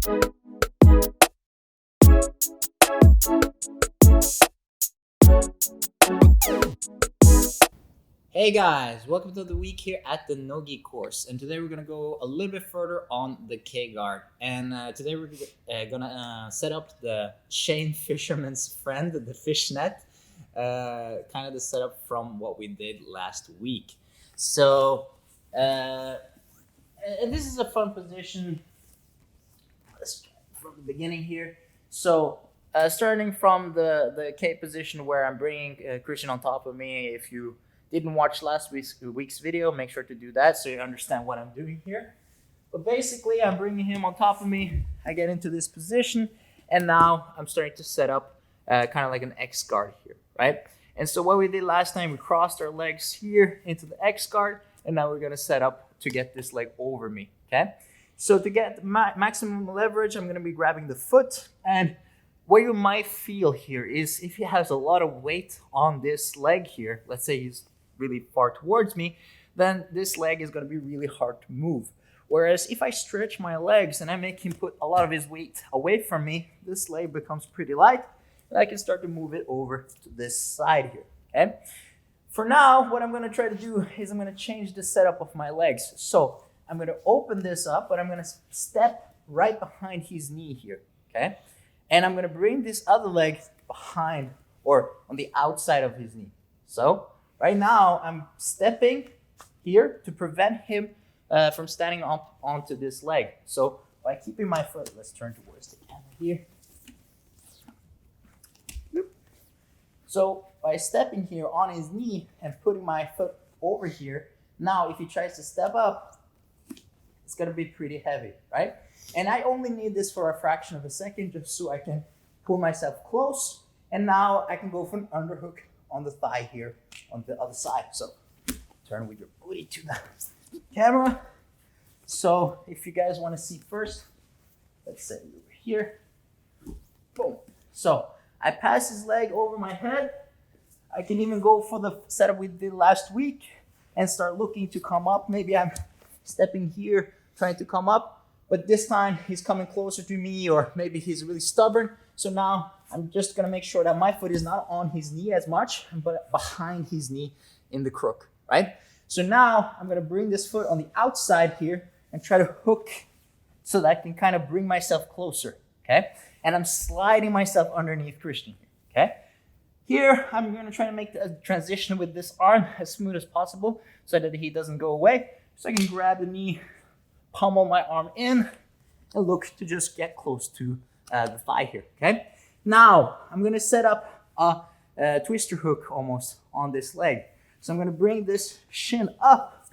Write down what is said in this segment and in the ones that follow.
Hey guys, welcome to the week here at the Nogi course, and today we're gonna go a little bit further on the K-guard. And today we're gonna set up the chain fisherman's friend, the fishnet, kind of the setup from what we did last week. So, and this is a fun position. Let's try from the beginning here. So, starting from the K position where I'm bringing Christian on top of me. If you didn't watch last week's video, make sure to do that so you understand what I'm doing here. But basically, I'm bringing him on top of me. I get into this position, and now I'm starting to set up kind of like an X guard here, right? And so what we did last time, we crossed our legs here into the X guard, and now we're gonna set up to get this leg over me, okay? So to get maximum leverage, I'm gonna be grabbing the foot, and what you might feel here is if he has a lot of weight on this leg here, let's say he's really far towards me, then this leg is going to be really hard to move. Whereas if I stretch my legs and I make him put a lot of his weight away from me, this leg becomes pretty light, and I can start to move it over to this side here, okay? For now, what I'm going to try to do is I'm going to change the setup of my legs. So I'm going to open this up, but I'm going to step right behind his knee here, okay? And I'm going to bring this other leg behind or on the outside of his knee. So right now, I'm stepping here to prevent him from standing up onto this leg. So by keeping my foot, let's turn towards the camera here. So by stepping here on his knee and putting my foot over here, now if he tries to step up, it's gonna be pretty heavy, right? And I only need this for a fraction of a second just so I can pull myself close. And now I can go for an underhook on the thigh here on the other side. So turn with your booty to the camera. So if you guys want to see first, let's say over here. Boom. So I pass his leg over my head. I can even go for the setup we did last week and start looking to come up. Maybe I'm stepping here, trying to come up, but this time he's coming closer to me, or maybe he's really stubborn. So now I'm just gonna make sure that my foot is not on his knee as much, but behind his knee in the crook, right? So now I'm gonna bring this foot on the outside here and try to hook so that I can kind of bring myself closer, okay? And I'm sliding myself underneath Christian here, okay? Here, I'm gonna try to make the transition with this arm as smooth as possible so that he doesn't go away. So I can grab the knee, pummel my arm in, and look to just get close to the thigh here, okay? Now, I'm gonna set up a twister hook almost on this leg. So I'm gonna bring this shin up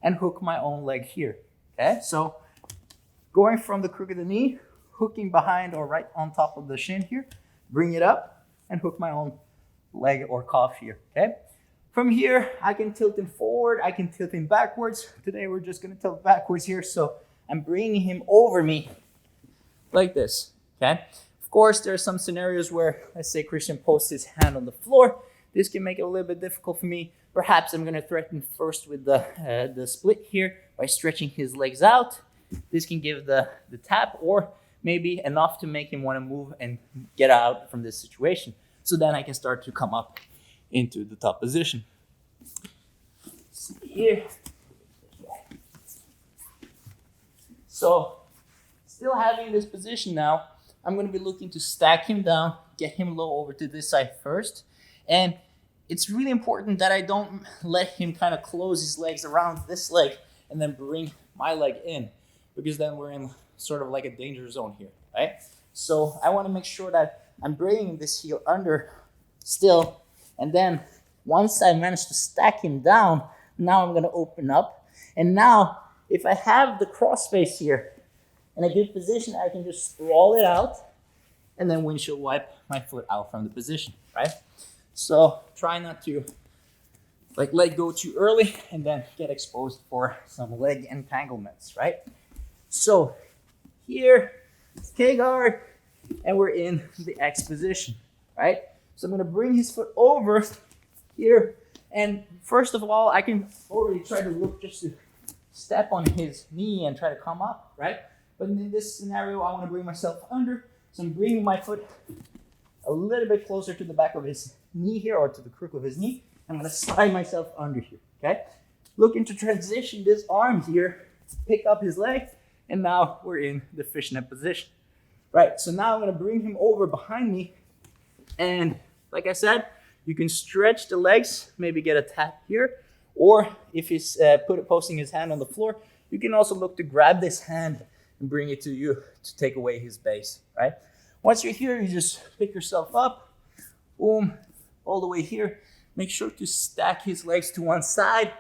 and hook my own leg here, okay? So going from the crook of the knee, hooking behind or right on top of the shin here, bring it up and hook my own leg or calf here, okay? From here, I can tilt him forward, I can tilt him backwards. Today we're just gonna tilt backwards here, so I'm bringing him over me like this. Okay. Of course, there are some scenarios where, let's say, Christian posts his hand on the floor. This can make it a little bit difficult for me. Perhaps I'm going to threaten first with the split here by stretching his legs out. This can give the tap, or maybe enough to make him want to move and get out from this situation. So then I can start to come up into the top position. See here. So, still having this position now, I'm going to be looking to stack him down, get him low over to this side first. And it's really important that I don't let him kind of close his legs around this leg and then bring my leg in, because then we're in sort of like a danger zone here, right? So I want to make sure that I'm bringing this heel under still. And then once I manage to stack him down, now I'm going to open up. And now if I have the cross space here, in a good position, I can just sprawl it out and then windshield wipe my foot out from the position, right? So try not to let go too early and then get exposed for some leg entanglements, right? So here, K-guard, and we're in the X position, right? So I'm gonna bring his foot over here, and first of all, I can already try to look just to step on his knee and try to come up, right? But in this scenario, I want to bring myself under. So I'm bringing my foot a little bit closer to the back of his knee here, or to the crook of his knee. I'm going to slide myself under here, okay? Looking to transition this arm here, pick up his leg, and now we're in the fishnet position. Right, so now I'm going to bring him over behind me, and like I said, you can stretch the legs, maybe get a tap here, or if he's posting his hand on the floor, you can also look to grab this hand and bring it to you to take away his base, right? Once you're here, you just pick yourself up, boom, all the way here. Make sure to stack his legs to one side,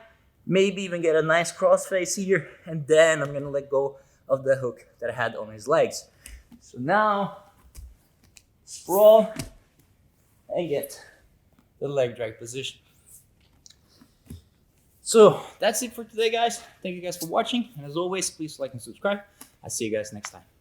maybe even get a nice cross face here, and then I'm gonna let go of the hook that I had on his legs. So now, sprawl and get the leg drag position. So that's it for today, guys. Thank you guys for watching. And as always, please like and subscribe. I'll see you guys next time.